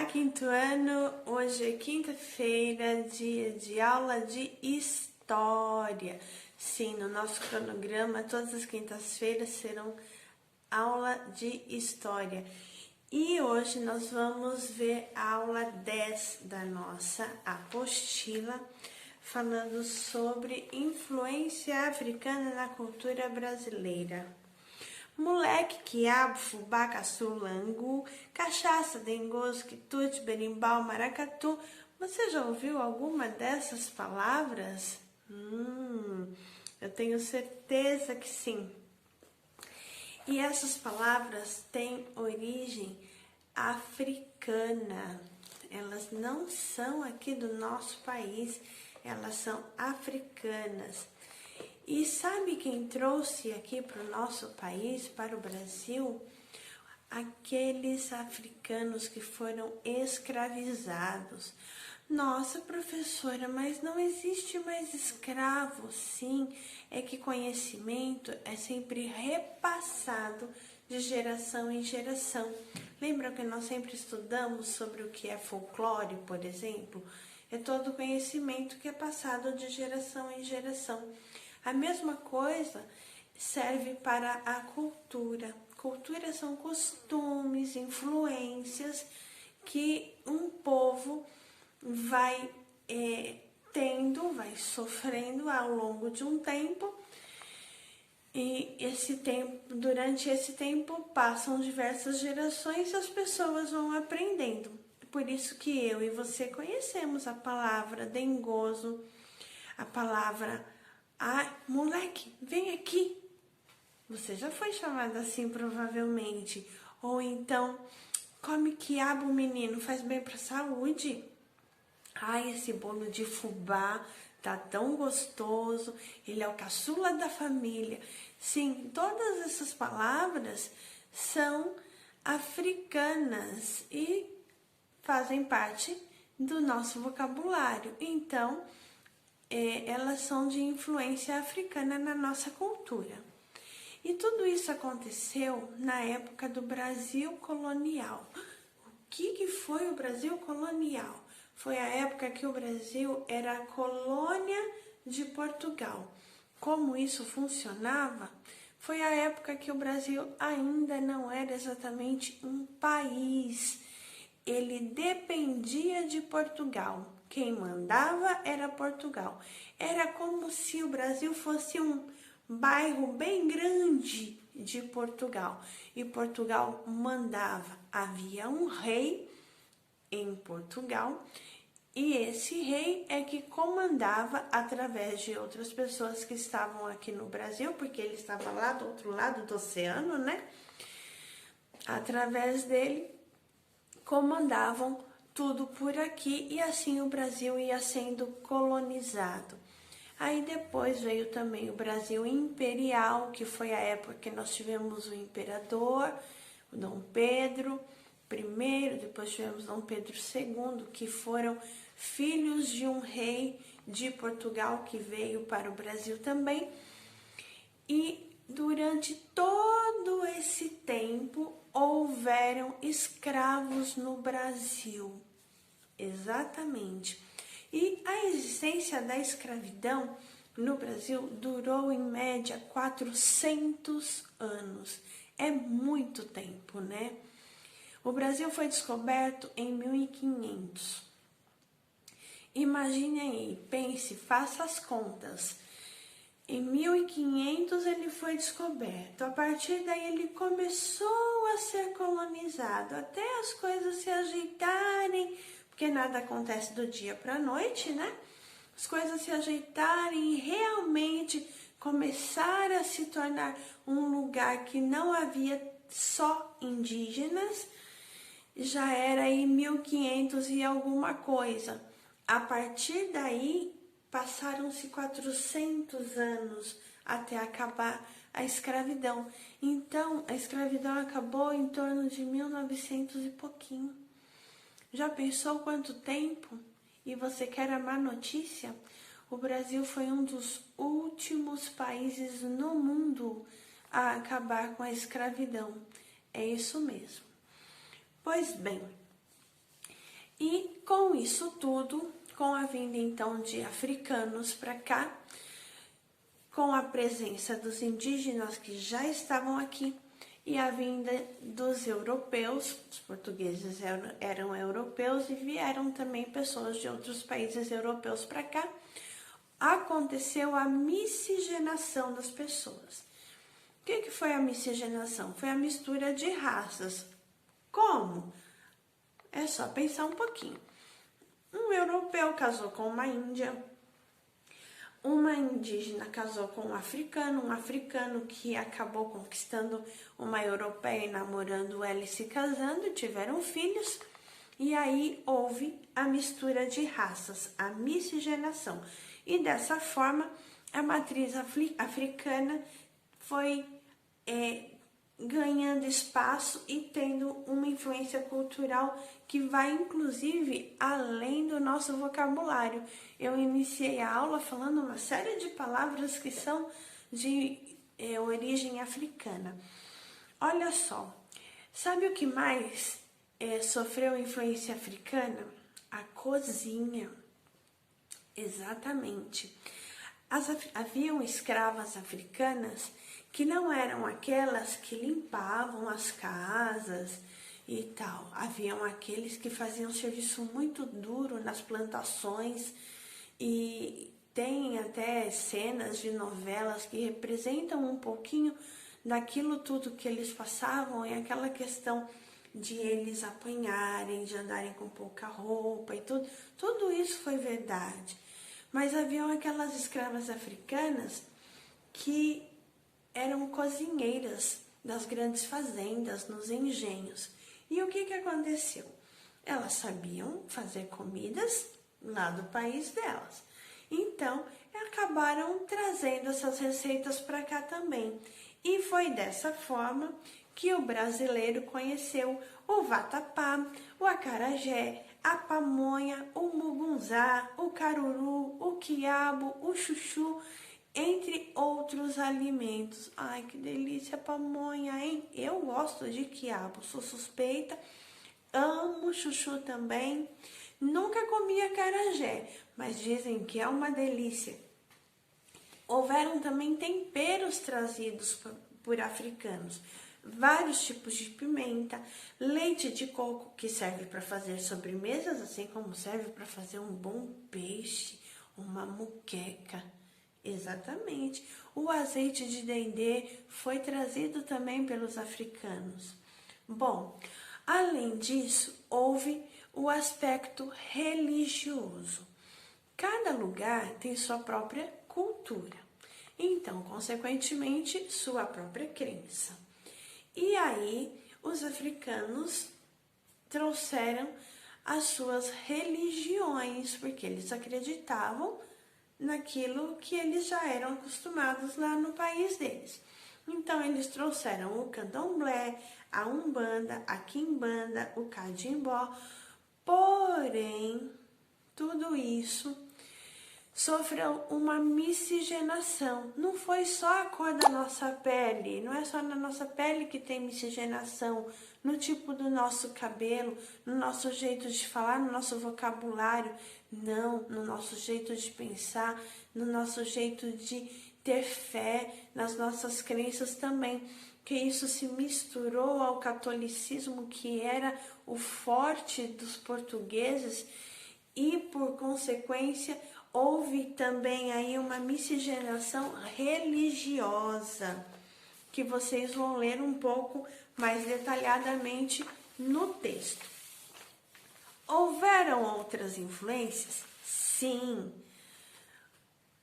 Olá, quinto ano! Hoje é quinta-feira, dia de aula de História. Sim, no nosso cronograma, todas as quintas-feiras serão aula de História. E hoje nós vamos ver a aula 10 da nossa apostila, falando sobre influência africana na cultura brasileira. Moleque, quiabo, fubá, caçula, angu, cachaça, dengoso, quitute, berimbau, maracatu. Você já ouviu alguma dessas palavras? Eu tenho certeza que sim. E essas palavras têm origem africana. Elas não são aqui do nosso país, elas são africanas. E sabe quem trouxe aqui para o nosso país, para o Brasil? Aqueles africanos que foram escravizados. Nossa, professora, mas não existe mais escravo. Sim, é que conhecimento é sempre repassado de geração em geração. Lembra que nós sempre estudamos sobre o que é folclore, por exemplo? É todo conhecimento que é passado de geração em geração. A mesma coisa serve para a cultura. Cultura são costumes, influências que um povo vai vai sofrendo ao longo de um tempo. E durante esse tempo passam diversas gerações e as pessoas vão aprendendo. Por isso que eu e você conhecemos a palavra dengoso, a palavra moleque, vem aqui. Você já foi chamada assim provavelmente. Ou então, come quiabo, menino, faz bem para a saúde. Esse bolo de fubá tá tão gostoso. Ele é o caçula da família. Sim, todas essas palavras são africanas e fazem parte do nosso vocabulário. Então, elas são de influência africana na nossa cultura. E tudo isso aconteceu na época do Brasil colonial. O que foi o Brasil colonial? Foi a época que o Brasil era a colônia de Portugal. Como isso funcionava? Foi a época que o Brasil ainda não era exatamente um país. Ele dependia de Portugal. Quem mandava era Portugal. Era como se o Brasil fosse um bairro bem grande de Portugal. E Portugal mandava. Havia um rei em Portugal e esse rei é que comandava através de outras pessoas que estavam aqui no Brasil, porque ele estava lá do outro lado do oceano, né? Através dele comandavam tudo por aqui e assim o Brasil ia sendo colonizado. Aí depois veio também o Brasil Imperial, que foi a época que nós tivemos o imperador, o Dom Pedro I, depois tivemos Dom Pedro II, que foram filhos de um rei de Portugal que veio para o Brasil também. E durante todo esse tempo houveram escravos no Brasil. Exatamente. E a existência da escravidão no Brasil durou em média 400 anos. É muito tempo, né? O Brasil foi descoberto em 1500. Imagine aí, pense, faça as contas. Em 1500 ele foi descoberto, a partir daí ele começou a ser colonizado, até as coisas se ajeitarem, porque nada acontece do dia para a noite, né? As coisas se ajeitarem e realmente começar a se tornar um lugar que não havia só indígenas, já era em 1500 e alguma coisa. A partir daí, passaram-se 400 anos até acabar a escravidão. Então, a escravidão acabou em torno de 1900 e pouquinho. Já pensou quanto tempo? E você quer a má notícia? O Brasil foi um dos últimos países no mundo a acabar com a escravidão. É isso mesmo. Pois bem, E com isso tudo, com a vinda então de africanos para cá, com a presença dos indígenas que já estavam aqui e a vinda dos europeus, os portugueses eram europeus e vieram também pessoas de outros países europeus para cá, aconteceu a miscigenação das pessoas. O que foi a miscigenação? Foi a mistura de raças. Como? É só pensar um pouquinho. Um europeu casou com uma índia, uma indígena casou com um africano que acabou conquistando uma europeia e namorando ela e se casando, tiveram filhos, e aí houve a mistura de raças, a miscigenação. E dessa forma, a matriz africana foi ganhando espaço e tendo uma influência cultural que vai inclusive além do nosso vocabulário. Eu iniciei a aula falando uma série de palavras que são de origem africana. Olha só, sabe o que mais sofreu influência africana? A cozinha. Exatamente. Haviam escravas africanas que não eram aquelas que limpavam as casas e tal. Haviam aqueles que faziam serviço muito duro nas plantações e tem até cenas de novelas que representam um pouquinho daquilo tudo que eles passavam e aquela questão de eles apanharem, de andarem com pouca roupa e tudo. Tudo isso foi verdade. Mas haviam aquelas escravas africanas que eram cozinheiras das grandes fazendas, nos engenhos. E o que aconteceu? Elas sabiam fazer comidas lá do país delas. Então, acabaram trazendo essas receitas para cá também. E foi dessa forma que o brasileiro conheceu o vatapá, o acarajé, a pamonha, o mugunzá, o caruru, o quiabo, o chuchu, entre outros alimentos. Ai, que delícia a pamonha, hein? Eu gosto de quiabo, sou suspeita, amo chuchu também. Nunca comi acarajé, mas dizem que é uma delícia. Houveram também temperos trazidos por africanos. Vários tipos de pimenta, leite de coco que serve para fazer sobremesas, assim como serve para fazer um bom peixe, uma muqueca. Exatamente. O azeite de dendê foi trazido também pelos africanos. Bom, além disso, houve o aspecto religioso. Cada lugar tem sua própria cultura, então, consequentemente, sua própria crença. E aí, os africanos trouxeram as suas religiões, porque eles acreditavam naquilo que eles já eram acostumados lá no país deles. Então, eles trouxeram o candomblé, a umbanda, a quimbanda, o catimbó. Porém, tudo isso sofreu uma miscigenação. Não foi só a cor da nossa pele, não é só na nossa pele que tem miscigenação, no tipo do nosso cabelo, no nosso jeito de falar, no nosso vocabulário, não, no nosso jeito de pensar, no nosso jeito de ter fé, nas nossas crenças também, que isso se misturou ao catolicismo, que era o forte dos portugueses, e por consequência houve também aí uma miscigenação religiosa, que vocês vão ler um pouco mais detalhadamente no texto. Houveram outras influências? Sim.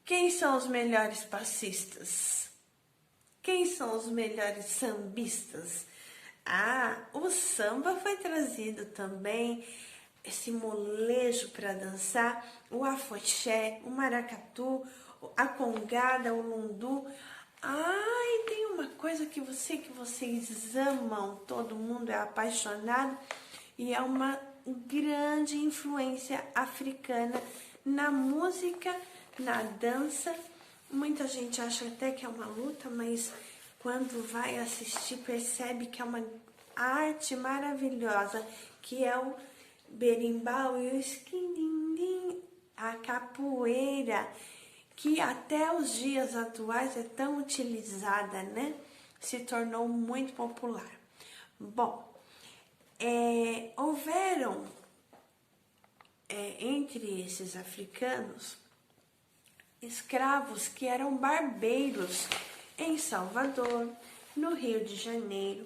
Quem são os melhores passistas? Quem são os melhores sambistas? O samba foi trazido também, esse molejo para dançar, o afoxé, o maracatu, a congada, o lundu. E tem uma coisa que vocês amam, todo mundo é apaixonado, e é uma grande influência africana na música, na dança. Muita gente acha até que é uma luta, mas quando vai assistir percebe que é uma arte maravilhosa, que é o berimbau e o esquindim, a capoeira, que até os dias atuais é tão utilizada, né? Se tornou muito popular. Bom, houveram entre esses africanos escravos que eram barbeiros em Salvador, no Rio de Janeiro,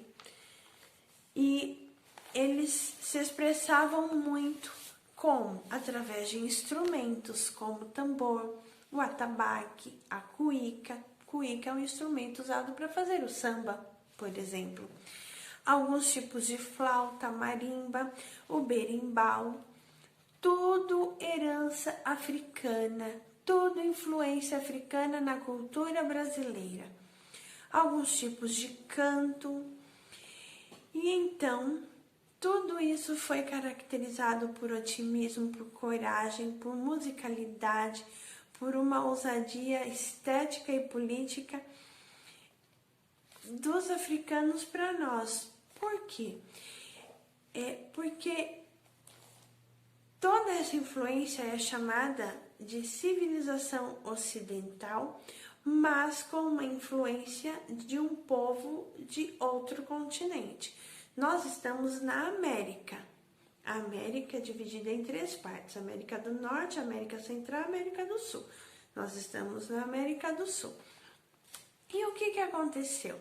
e eles se expressavam muito através de instrumentos como o tambor, o atabaque, a cuíca. Cuíca é um instrumento usado para fazer o samba, por exemplo. Alguns tipos de flauta, marimba, o berimbau, tudo herança africana, tudo influência africana na cultura brasileira. Alguns tipos de canto. E então, tudo isso foi caracterizado por otimismo, por coragem, por musicalidade, por uma ousadia estética e política dos africanos para nós. Por quê? Porque toda essa influência é chamada de civilização ocidental, mas com uma influência de um povo de outro continente. Nós estamos na América. A América é dividida em 3 partes: América do Norte, América Central e América do Sul. Nós estamos na América do Sul. E o que aconteceu?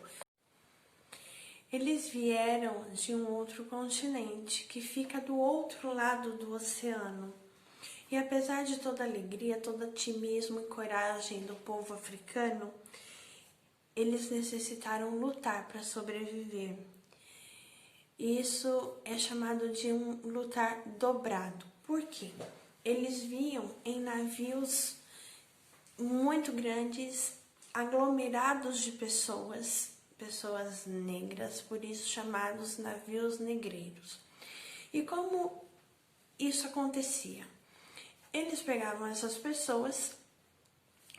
Eles vieram de um outro continente que fica do outro lado do oceano. E apesar de toda a alegria, todo otimismo e coragem do povo africano, eles necessitaram lutar para sobreviver. Isso é chamado de um lutar dobrado. Por quê? Eles vinham em navios muito grandes, aglomerados de pessoas negras, por isso chamados navios negreiros. E como isso acontecia? Eles pegavam essas pessoas,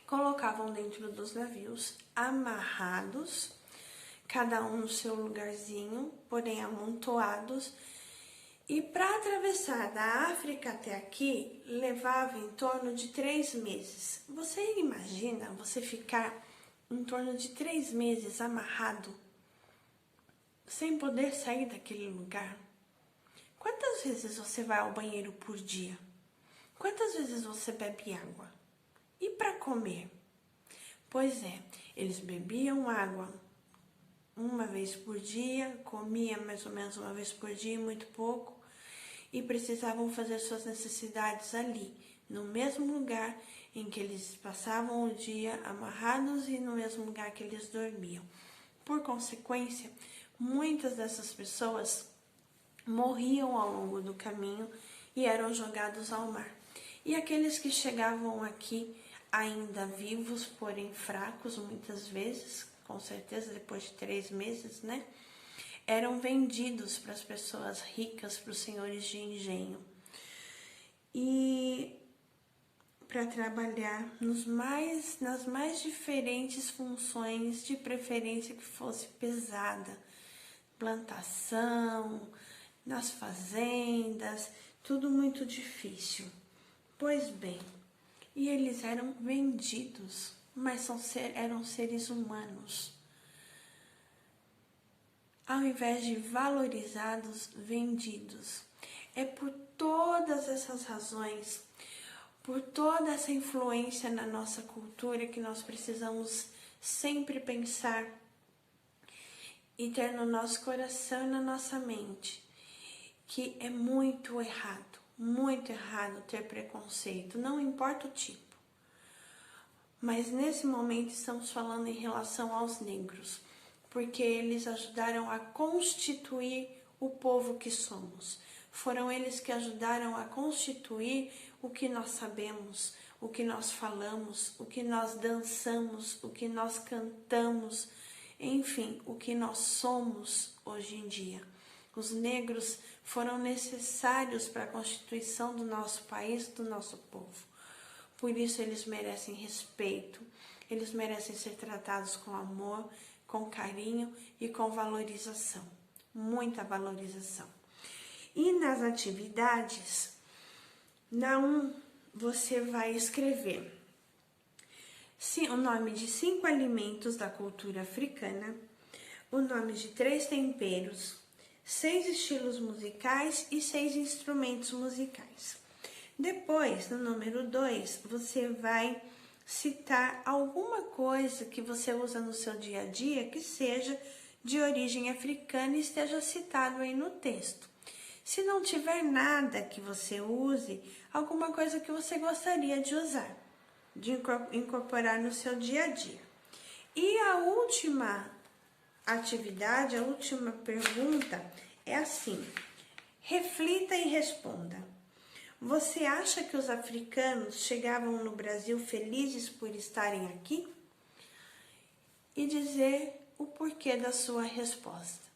colocavam dentro dos navios, amarrados, cada um no seu lugarzinho, porém amontoados, e para atravessar da África até aqui, levava em torno de 3 meses. Você imagina você ficar em torno de 3 meses amarrado, sem poder sair daquele lugar? Quantas vezes você vai ao banheiro por dia? Quantas vezes você bebe água? E para comer? Pois é, eles bebiam água uma vez por dia, comiam mais ou menos uma vez por dia, muito pouco, e precisavam fazer suas necessidades ali, no mesmo lugar em que eles passavam o dia amarrados e no mesmo lugar que eles dormiam. Por consequência, muitas dessas pessoas morriam ao longo do caminho e eram jogados ao mar. E aqueles que chegavam aqui ainda vivos, porém fracos, muitas vezes, com certeza depois de 3 meses, né? Eram vendidos para as pessoas ricas, para os senhores de engenho. E para trabalhar nas mais diferentes funções, de preferência que fosse pesada. Plantação, nas fazendas, tudo muito difícil. Pois bem, e eles eram vendidos, mas eram seres humanos. Ao invés de valorizados, vendidos. É por todas essas razões, por toda essa influência na nossa cultura, que nós precisamos sempre pensar e ter no nosso coração e na nossa mente que é muito errado ter preconceito, não importa o tipo. Mas nesse momento estamos falando em relação aos negros, porque eles ajudaram a constituir o povo que somos. Foram eles que ajudaram a constituir o que nós sabemos, o que nós falamos, o que nós dançamos, o que nós cantamos, enfim, o que nós somos hoje em dia. Os negros foram necessários para a constituição do nosso país, do nosso povo. Por isso eles merecem respeito, eles merecem ser tratados com amor, com carinho e com valorização, muita valorização. E nas atividades, você vai escrever o nome de 5 alimentos da cultura africana, o nome de 3 temperos, 6 estilos musicais e 6 instrumentos musicais. Depois, no número 2, você vai citar alguma coisa que você usa no seu dia a dia que seja de origem africana e esteja citado aí no texto. Se não tiver nada que você use, alguma coisa que você gostaria de usar, de incorporar no seu dia a dia. E a última atividade, a última pergunta é assim: reflita e responda. Você acha que os africanos chegavam no Brasil felizes por estarem aqui? E dizer o porquê da sua resposta.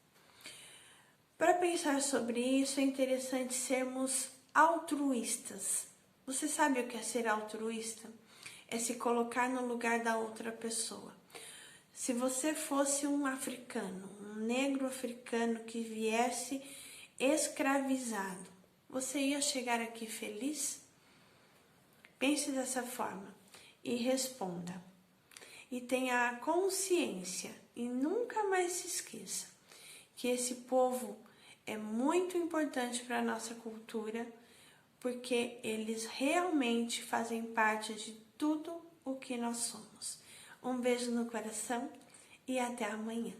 Para pensar sobre isso, é interessante sermos altruístas. Você sabe o que é ser altruísta? É se colocar no lugar da outra pessoa. Se você fosse um africano, um negro africano que viesse escravizado, você ia chegar aqui feliz? Pense dessa forma e responda. E tenha a consciência e nunca mais se esqueça que esse povo é muito importante para a nossa cultura, porque eles realmente fazem parte de tudo o que nós somos. Um beijo no coração e até amanhã.